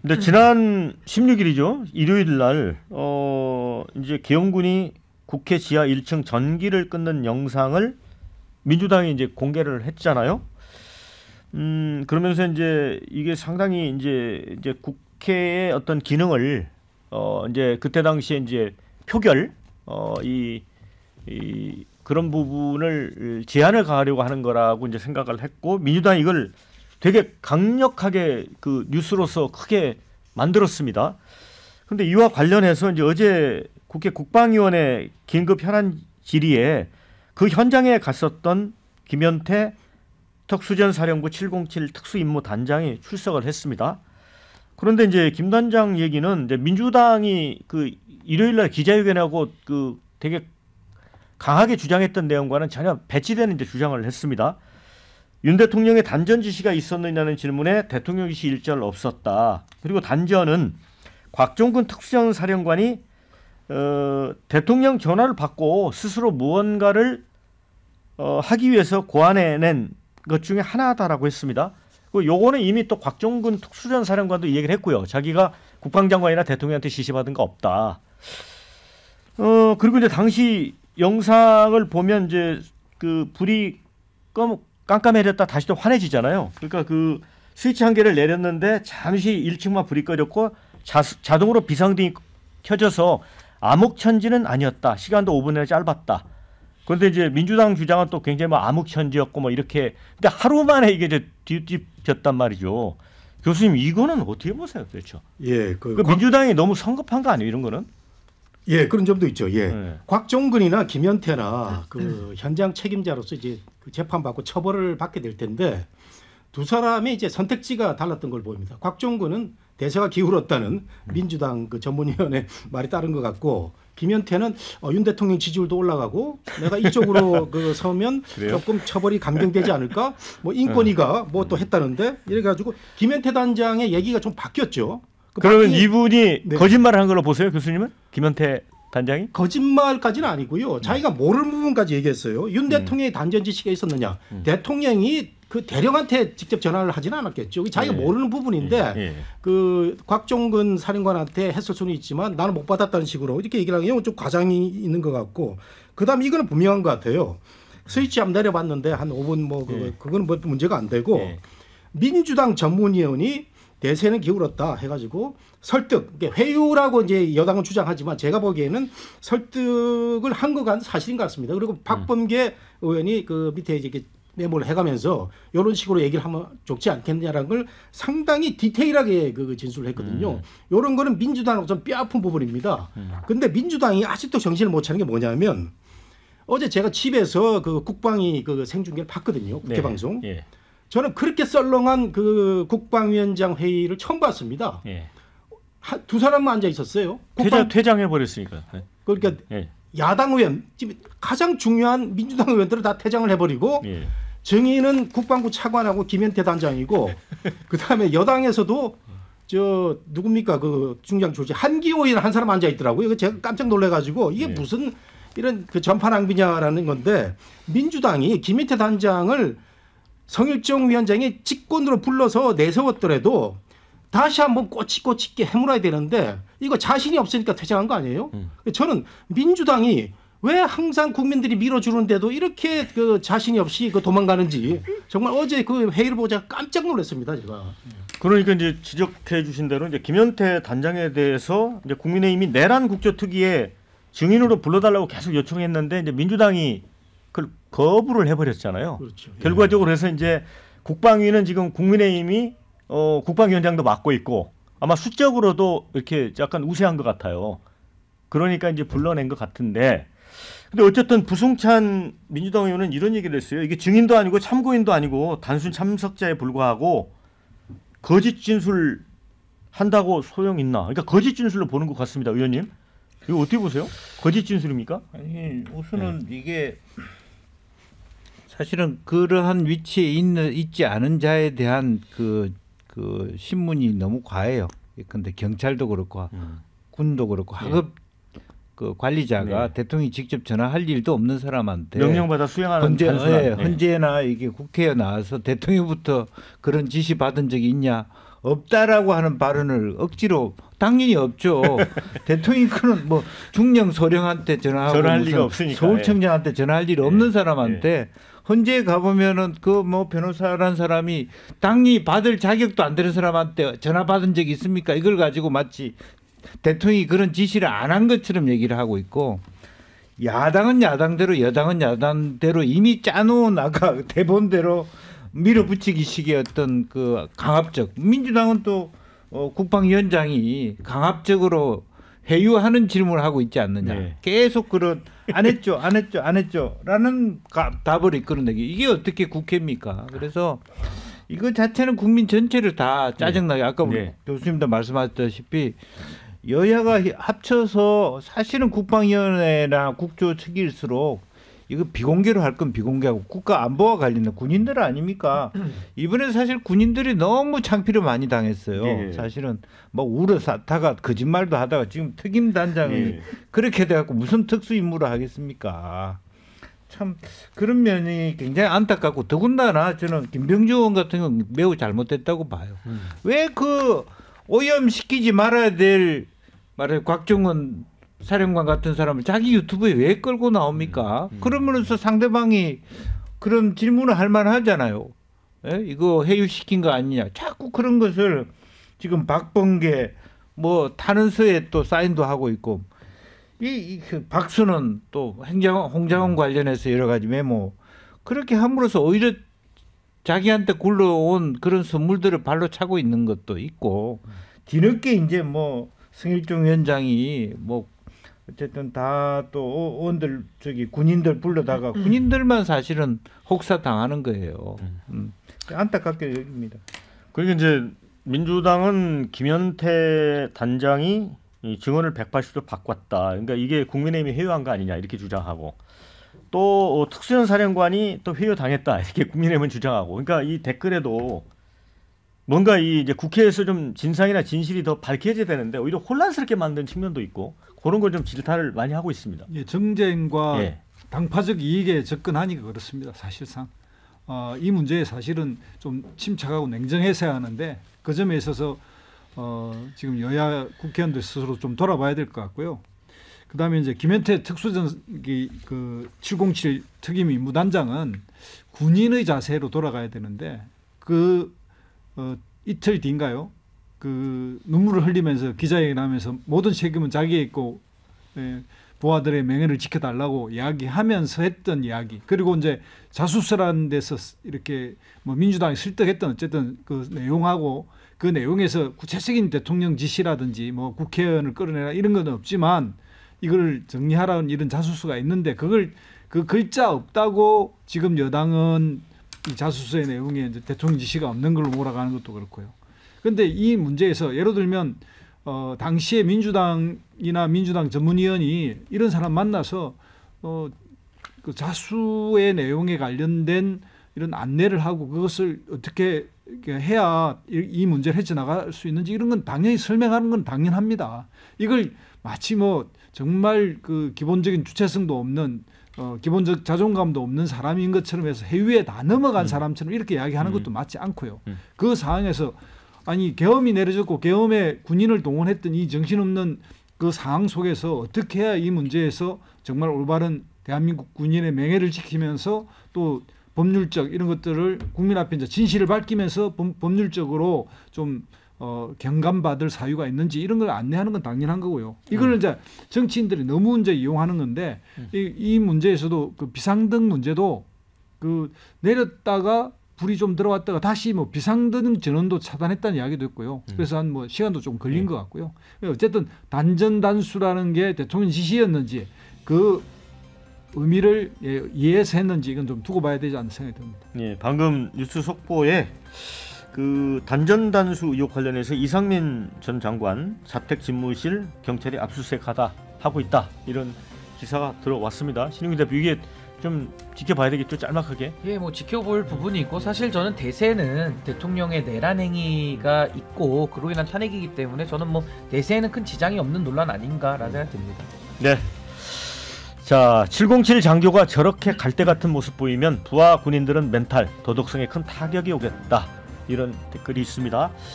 근데 지난 16일이죠. 일요일 날 이제 계엄군이 국회 지하 1층 전기를 끊는 영상을 민주당이 이제 공개를 했잖아요. 그러면서 이제 이게 상당히 이제 국회의 어떤 기능을 이제 그때 당시에 이제 표결 이 그런 부분을 제한을 가하려고 하는 거라고 이제 생각을 했고, 민주당이 이걸 되게 강력하게 그 뉴스로서 크게 만들었습니다. 그런데 이와 관련해서 이제 어제 국회 국방위원회 긴급 현안 질의에 그 현장에 갔었던 김현태 특수전사령부 707 특수임무단장이 출석을 했습니다. 그런데 이제 김 단장 얘기는 이제 민주당이 그 일요일날 기자회견하고 그 되게 강하게 주장했던 내용과는 전혀 배치되는 이제 주장을 했습니다. 윤 대통령의 단전 지시가 있었느냐는 질문에 대통령 지시 일절 없었다. 그리고 단전은 곽종근 특수전사령관이 대통령 전화를 받고 스스로 무언가를 하기 위해서 고안해낸 것 중에 하나다라고 했습니다. 요거는 이미 또 곽종근 특수전사령관도 이 얘기를 했고요. 자기가 국방장관이나 대통령한테 지시받은 거 없다. 그리고 이제 당시 영상을 보면 이제 그 불이 깜깜해졌다 다시 또 환해지잖아요. 그러니까 그 스위치 한 개를 내렸는데 잠시 1층만 불이 꺼졌고 자동으로 비상등이 켜져서 암흑천지는 아니었다. 시간도 5분이나 짧았다. 그런데 이제 민주당 주장은 또 굉장히 뭐 암흑천지였고 뭐 이렇게, 근데 하루 만에 이게 이제 뒤집혔단 말이죠. 교수님 이거는 어떻게 보세요, 그렇죠? 예, 그 민주당이 너무 성급한 거 아니에요, 이런 거는? 예, 그런 점도 있죠. 예, 네. 곽종근이나 김현태나 그 현장 책임자로서 이제 그 재판받고 처벌을 받게 될 텐데 두 사람의 이제 선택지가 달랐던 걸 보입니다. 곽종근은 대세가 기울었다는 민주당 그 전문위원회 말이 따른 것 같고, 김현태는 윤 대통령 지지율도 올라가고 내가 이쪽으로 그 서면 조금 처벌이 감경되지 않을까? 뭐 인권위가 뭐 또 했다는데 이래가지고 김현태 단장의 얘기가 좀 바뀌었죠. 그러면 이분이 네. 거짓말을 한 걸로 보세요, 교수님은? 김현태 단장이? 거짓말까지는 아니고요. 자기가 모르는 부분까지 얘기했어요. 윤 대통령의 단전 지시가 있었느냐? 대통령이 그 대령한테 직접 전화를 하지는 않았겠죠. 자기가 모르는 부분인데 그 곽종근 사령관한테 했을 수는 있지만 나는 못 받았다는 식으로 이렇게 얘기를 하는 게 좀 과장이 있는 것 같고, 그다음에 이거는 분명한 것 같아요. 스위치 한번 내려봤는데 한 5분 뭐 그거는 뭐 문제가 안 되고 민주당 전문위원이 대세는 기울었다 해가지고 설득, 회유라고 이제 여당은 주장하지만 제가 보기에는 설득을 한 것 같은 사실인 것 같습니다. 그리고 박범계 의원이 그 밑에 이제 메모를 해가면서 이런 식으로 얘기를 하면 좋지 않겠냐라는 걸 상당히 디테일하게 그 진술을 했거든요. 이런 거는 민주당하고 좀 뼈아픈 부분입니다. 그런데 민주당이 아직도 정신을 못 차리는 게 뭐냐면, 어제 제가 집에서 그 국방위 그 생중계를 봤거든요. 국회 방송. 저는 그렇게 썰렁한 그 국방위원장 회의를 처음 봤습니다. 두 사람만 앉아 있었어요. 퇴장해 버렸으니까. 그러니까 야당 의원, 가장 중요한 민주당 의원들을 다 퇴장을 해버리고 정의는 국방부 차관하고 김현태 단장이고 그다음에 여당에서도 저 누굽니까 그 중장 출신 한기호 의원 한 사람 앉아 있더라고요. 이거 제가 깜짝 놀래가지고 이게 무슨 이런 그 전파 낭비냐라는 건데, 민주당이 김현태 단장을 성일종 위원장이 직권으로 불러서 내세웠더라도 다시 한번 꼬치꼬치게 해물어야 되는데 이거 자신이 없으니까 퇴장한 거 아니에요? 저는 민주당이 왜 항상 국민들이 밀어주는데도 이렇게 그 자신이 없이 그 도망가는지 정말 어제 그 회의를 보자 깜짝 놀랐습니다, 제가. 그러니까 이제 지적해 주신 대로 이제 김현태 단장에 대해서 이제 국민의힘이 내란 국조특위에 증인으로 불러달라고 계속 요청했는데 이제 민주당이 그걸 거부를 해버렸잖아요. 그렇죠. 결과적으로 해서 이제 국방위는 지금 국민의힘이 국방위원장도 맡고 있고 아마 수적으로도 이렇게 약간 우세한 것 같아요. 그러니까 이제 불러낸 것 같은데, 근데 어쨌든 부승찬 민주당 의원은 이런 얘기를 했어요. 이게 증인도 아니고 참고인도 아니고 단순 참석자에 불과하고 거짓 진술 한다고 소용 있나? 그러니까 거짓 진술로 보는 것 같습니다, 의원님. 이거 어떻게 보세요? 거짓 진술입니까? 아니 우선은 이게 사실은 그러한 위치에 있지 않은 자에 대한 그 신문이 너무 과해요. 근데 경찰도 그렇고 군도 그렇고 하급 그 관리자가 대통령이 직접 전화할 일도 없는 사람한테 명령받아 수행하는 단순한 언제나 이게 국회에 나와서 대통령부터 그런 지시 받은 적이 있냐? 없다라고 하는 발언을 억지로 당연히 없죠. 대통령이 그런 뭐 중령 소령한테 전화하고 전화할 리가 없으니까. 서울청장한테 전화할 일 없는 사람한테 헌재에 가보면은 그 뭐 변호사라는 사람이 당연히 받을 자격도 안 되는 사람한테 전화 받은 적이 있습니까? 이걸 가지고 마치 대통령이 그런 지시를 안 한 것처럼 얘기를 하고 있고 야당은 야당대로 여당은 야당대로 이미 짜놓은 아까 대본대로 밀어붙이기 식의 어떤 그 강압적 민주당은 또 국방위원장이 강압적으로 회유하는 질문을 하고 있지 않느냐. 네. 계속 그런 안 했죠 라는 답을 이끌어내기. 이게 어떻게 국회입니까? 그래서 이거 자체는 국민 전체를 다 짜증나게 아까 우리 교수님도 말씀하셨다시피 여야가 합쳐서 사실은 국방위원회나 국조 측일수록 이거 비공개로 할 건 비공개하고 국가 안보와 관련된 군인들 아닙니까? 이번에 사실 군인들이 너무 창피를 많이 당했어요. 사실은 뭐 우러사다가 거짓말도 하다가 지금 특임 단장이 그렇게 돼갖고 무슨 특수 임무를 하겠습니까? 참 그런 면이 굉장히 안타깝고 더군다나 저는 김병주 의원 같은 경우는 매우 잘못됐다고 봐요. 왜 그 오염시키지 말아야 될 말해 곽종원 사령관 같은 사람을 자기 유튜브에 왜 끌고 나옵니까? 그러면서 상대방이 그런 질문을 할 만하잖아요. 에? 이거 해유시킨 거 아니냐. 자꾸 그런 것을 지금 박범계 뭐 탄원서에 또 사인도 하고 있고 그 박수는 또 홍장원 관련해서 여러 가지 메모 그렇게 함으로써 오히려 자기한테 굴러온 그런 선물들을 발로 차고 있는 것도 있고 뒤늦게 이제 뭐 성일종 위원장이 뭐 어쨌든 다 또 의원들 저기 군인들 불러다가 군인들만 사실은 혹사 당하는 거예요. 안타깝게 여깁니다. 그리고 이제 민주당은 김현태 단장이 이 증언을 180도 바꿨다. 그러니까 이게 국민의힘이 회유한 거 아니냐 이렇게 주장하고 또 특수현 사령관이 또 회유당했다 이렇게 국민의힘은 주장하고 그러니까 이 댓글에도 뭔가 이 이제 국회에서 좀 진상이나 진실이 더 밝혀져야 되는데 오히려 혼란스럽게 만든 측면도 있고 그런 걸 좀 질타를 많이 하고 있습니다. 예, 정쟁과 당파적 이익에 접근하니까 그렇습니다. 사실상 이 문제에 사실은 좀 침착하고 냉정했어야 하는데 그 점에 있어서 지금 여야 국회의원들 스스로 좀 돌아봐야 될 것 같고요. 그다음에 이제 김현태 특수전기 그 707 특임 임무단장은 군인의 자세로 돌아가야 되는데 그 이틀 뒤인가요? 그 눈물을 흘리면서 기자회견하면서 모든 책임은 자기에 있고 부하들의 명예를 지켜달라고 이야기하면서 했던 이야기 그리고 이제 자수서라는 데서 이렇게 뭐 민주당이 설득했던 어쨌든 그 내용하고 그 내용에서 구체적인 대통령 지시라든지 뭐 국회의원을 끌어내라 이런 건 없지만 이걸 정리하라는 이런 자수서가 있는데 그걸 그 글자 없다고 지금 여당은 이 자수서의 내용에 이제 대통령 지시가 없는 걸로 몰아가는 것도 그렇고요. 그런데 이 문제에서 예를 들면 당시에 민주당이나 민주당 전문위원이 이런 사람 만나서 그 자수의 내용에 관련된 이런 안내를 하고 그것을 어떻게 해야 이 문제를 헤쳐나갈 수 있는지 이런 건 당연히 설명하는 건 당연합니다. 이걸 마치 뭐 정말 그 기본적인 주체성도 없는 기본적 자존감도 없는 사람인 것처럼 해서 해외에 다 넘어간 사람처럼 이렇게 이야기하는 것도 맞지 않고요. 그 상황에서 아니 계엄이 내려졌고 계엄에 군인을 동원했던 이 정신없는 그 상황 속에서 어떻게 해야 이 문제에서 정말 올바른 대한민국 군인의 명예를 지키면서 또 법률적 이런 것들을 국민 앞에 이제 진실을 밝히면서 법률적으로 좀 경감받을 사유가 있는지 이런 걸 안내하는 건 당연한 거고요. 이걸 이제 정치인들이 너무 이제 이용하는 건데 이 문제에서도 그 비상등 문제도 그 내렸다가 불이 좀 들어왔다가 다시 뭐 비상등 전원도 차단했다는 이야기도 있고요. 그래서 한 뭐 시간도 좀 걸린 것 같고요. 어쨌든 단전단수라는 게 대통령 지시였는지 그 의미를 이해해서 했는지 이건 좀 두고 봐야 되지 않나 생각이 듭니다. 예, 방금 뉴스 속보에 그 단전단수 의혹 관련해서 이상민 전 장관 자택 집무실 경찰이 압수수색하다 하고 있다 이런 기사가 들어왔습니다. 신용기 대표 이게 좀 지켜봐야 되겠죠, 짤막하게. 예, 뭐 지켜볼 부분이 있고 사실 저는 대세는 대통령의 내란 행위가 있고 그로 인한 탄핵이기 때문에 저는 뭐 대세에는 큰 지장이 없는 논란 아닌가라는 생각이 듭니다. 네. 자, 707 장교가 저렇게 갈대 같은 모습 보이면 부하 군인들은 멘탈, 도덕성에 큰 타격이 오겠다. 이런 댓글이 있습니다.